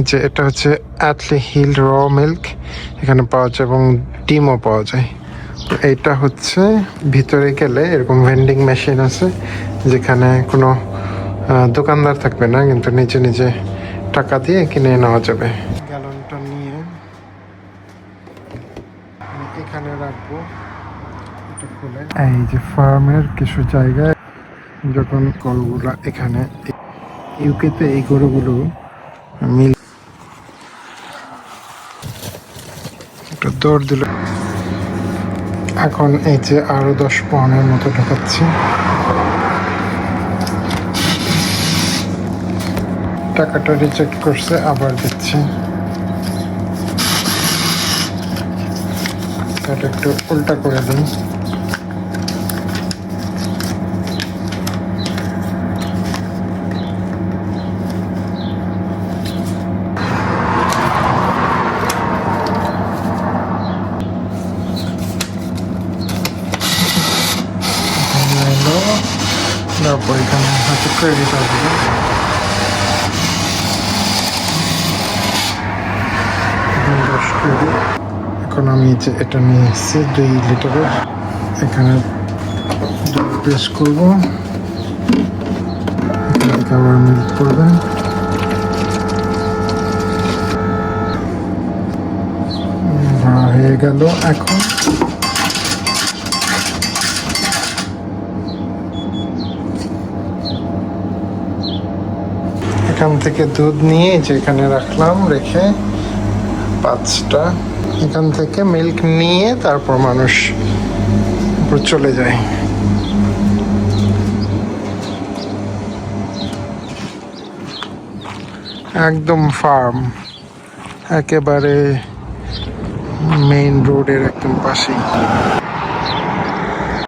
যে এটা হচ্ছে অ্যাটলি হিল র মিল্ক, এখানে পাওয়া যায় এবং ডিমও পাওয়া যায়। তো এইটা হচ্ছে ভিতরে গেলে এরকম ভেন্ডিং মেশিন আছে, যেখানে কোনো দোকানদার থাকবে না, কিন্তু নিজে নিজে টাকা দিয়ে কিনে নেওয়া যাবে। গ্যালনটা নিয়ে এখানে রাখবো, এটা খুলে। এই যে ফার্মের কিছু জায়গায় যখন গরুগুলা এখানে ইউকেতে এই গরুগুলো মিল একটা দৌড় দিল। এখন এই যে আরো 10 পাউন্ডের মতো ঢোকাচ্ছি। টাকাটা রিজেক্ট করছে, আবার দিচ্ছি। এটা একটু উল্টা করে দিই। তারপর এখানে হয়তো ক্রেডিট আসবে। এখন আমি যে এটা নিয়ে এসেছি 2 লিটারের, এখানে প্রেস করবো, আবার মিল্ক করবেন। হয়ে গেল। এখন এখান থেকে দুধ নিয়ে যেখানে রাখলাম, রেখে 5টা এখান থেকে মিল্ক নিয়ে তারপর মানুষ চলে যায়। একদম ফার্ম, একেবারে মেইন রোডের একদম পাশেই।